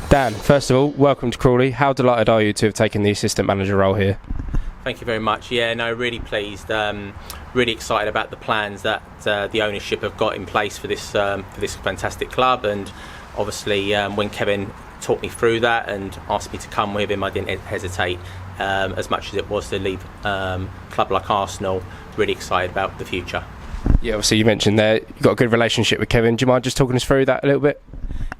Dan, first of all, welcome to Crawley. How delighted are you to have taken the assistant manager role here? Thank you very much. Yeah, no, really pleased. Really excited about the plans that the ownership have got in place for this fantastic club. And obviously, when Kevin talked me through that and asked me to come with him, I didn't hesitate. As much as it was to leave a club like Arsenal, really excited about the future. Yeah, obviously you mentioned there you've got a good relationship with Kevin. Do you mind just talking us through that a little bit?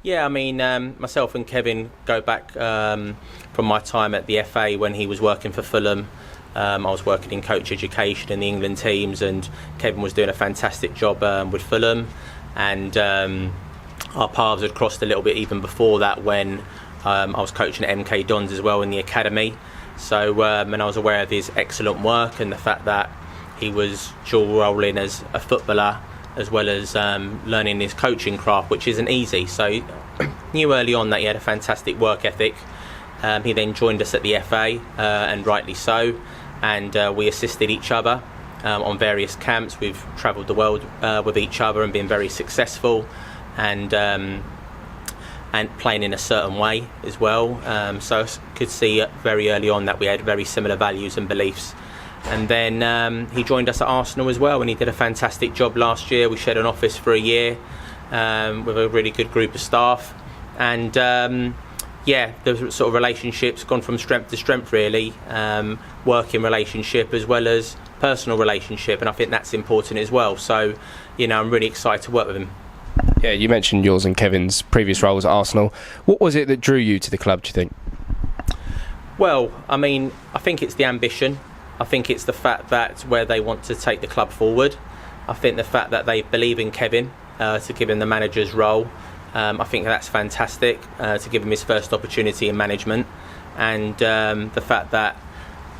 Yeah, I mean, myself and Kevin go back from my time at the FA when he was working for Fulham. I was working in coach education in the England teams, and Kevin was doing a fantastic job with Fulham. And our paths had crossed a little bit even before that when I was coaching at MK Dons as well in the academy. So, and I was aware of his excellent work and the fact that he was dual rolling as a footballer as well as learning his coaching craft, which isn't easy. So knew early on that he had a fantastic work ethic. He then joined us at the FA, and rightly so, and we assisted each other on various camps. We've travelled the world with each other and been very successful, and playing in a certain way as well. So I could see very early on that we had very similar values and beliefs. And then he joined us at Arsenal as well, and he did a fantastic job last year. We shared an office for a year with a really good group of staff. And the sort of relationship's gone from strength to strength, really. Working relationship as well as personal relationship, and I think that's important as well. So, I'm really excited to work with him. Yeah, you mentioned yours and Kevin's previous roles at Arsenal. What was it that drew you to the club, do you think? Well, I mean, I think it's the ambition. I think it's the fact that where they want to take the club forward. I think the fact that they believe in Kevin to give him the manager's role. I think that's fantastic to give him his first opportunity in management. And the fact that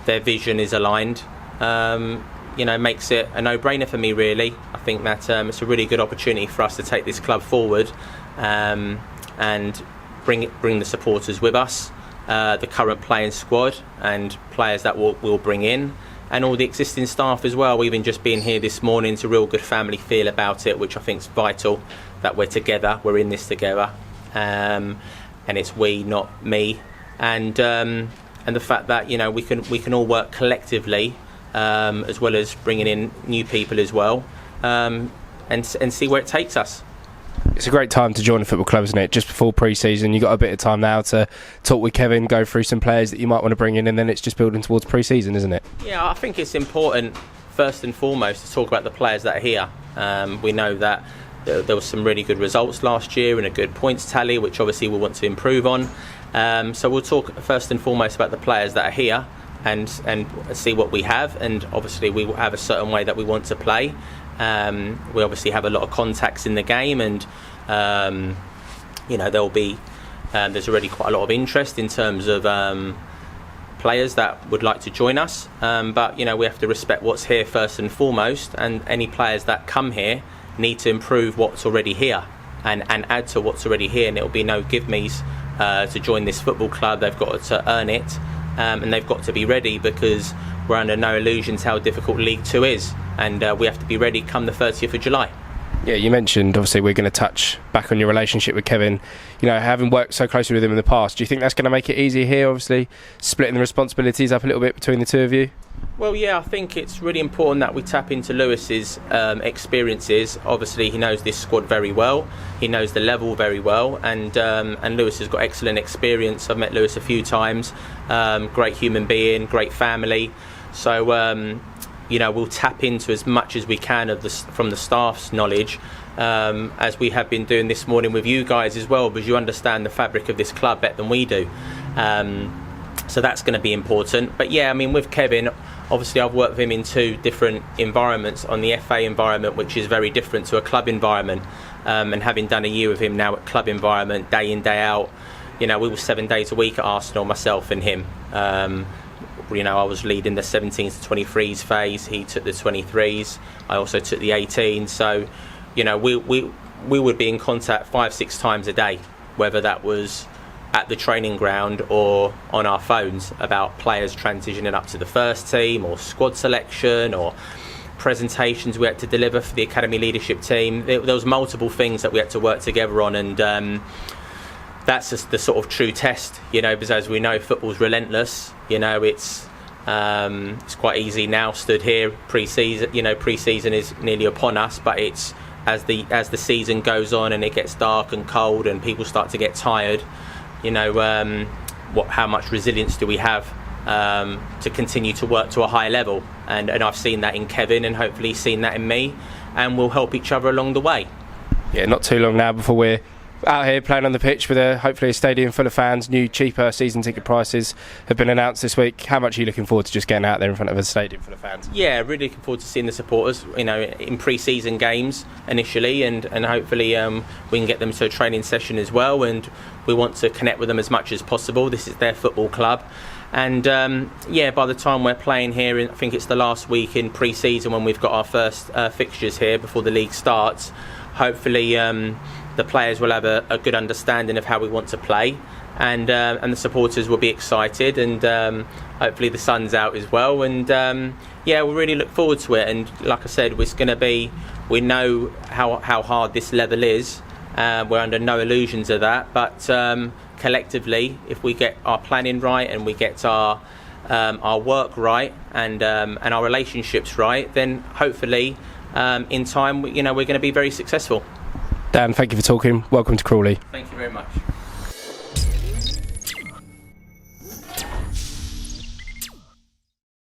their vision is aligned, makes it a no-brainer for me, really. I think that it's a really good opportunity for us to take this club forward and bring the supporters with us. The current playing squad and players that we'll bring in, and all the existing staff as well. We've been just being here this morning. It's a real good family feel about it, which I think is vital, that we're together, we're in this together, and it's we, not me. And the fact that we can all work collectively, as well as bringing in new people as well, and see where it takes us. It's a great time to join a football club, isn't it? Just before pre-season, you've got a bit of time now to talk with Kevin, go through some players that you might want to bring in, and then it's just building towards pre-season, isn't it? Yeah, I think it's important, first and foremost, to talk about the players that are here. We know that there was some really good results last year and a good points tally, which obviously we want to improve on. So we'll talk first and foremost about the players that are here and see what we have. And obviously we have a certain way that we want to play. We obviously have a lot of contacts in the game, and there'll be there's already quite a lot of interest in terms of players that would like to join us, but we have to respect what's here first and foremost, and any players that come here need to improve what's already here and add to what's already here, and it'll be no give-me's to join this football club. They've got to earn it, and they've got to be ready, because we're under no illusions how difficult League 2 is, and we have to be ready come the 30th of July. Yeah, you mentioned, obviously, we're going to touch back on your relationship with Kevin. Having worked so closely with him in the past, do you think that's going to make it easier here, obviously, splitting the responsibilities up a little bit between the two of you? Well, yeah, I think it's really important that we tap into Lewis's experiences. Obviously, he knows this squad very well. He knows the level very well, and Lewis has got excellent experience. I've met Lewis a few times. Great human being, great family. So, we'll tap into as much as we can from the staff's knowledge, as we have been doing this morning with you guys as well, because you understand the fabric of this club better than we do. So that's going to be important. But yeah, I mean, with Kevin, obviously I've worked with him in two different environments. On the FA environment, which is very different to a club environment, and having done a year with him now at club environment, day in, day out, we were 7 days a week at Arsenal, myself and him. I was leading the 17s to 23s phase. He took the 23s. I also took the 18s. So, we would be in contact 5-6 times a day, whether that was at the training ground or on our phones, about players transitioning up to the first team, or squad selection, or presentations we had to deliver for the academy leadership team. There was multiple things that we had to work together on, and that's just the sort of true test, because as we know, football's relentless. It's quite easy now, stood here pre-season. Pre-season is nearly upon us, but it's as the season goes on and it gets dark and cold and people start to get tired. How much resilience do we have to continue to work to a high level? And I've seen that in Kevin, and hopefully seen that in me, and we'll help each other along the way. Yeah, not too long now before we're out here playing on the pitch with hopefully a stadium full of fans. New cheaper season ticket prices have been announced this week. How much are you looking forward to just getting out there in front of a stadium full of fans? Yeah, really looking forward to seeing the supporters, in pre-season games initially, and hopefully we can get them to a training session as well, and we want to connect with them as much as possible. This is their football club, and by the time we're playing here, I think it's the last week in pre-season when we've got our first fixtures here before the league starts. Hopefully the players will have a good understanding of how we want to play, and the supporters will be excited, and hopefully the sun's out as well, and we'll really look forward to it. And like I said, it's going to be, we know how hard this level is, we're under no illusions of that, but collectively, if we get our planning right and we get our work right and our relationships right, then hopefully in time, we're going to be very successful. Dan, thank you for talking. Welcome to Crawley. Thank you very much.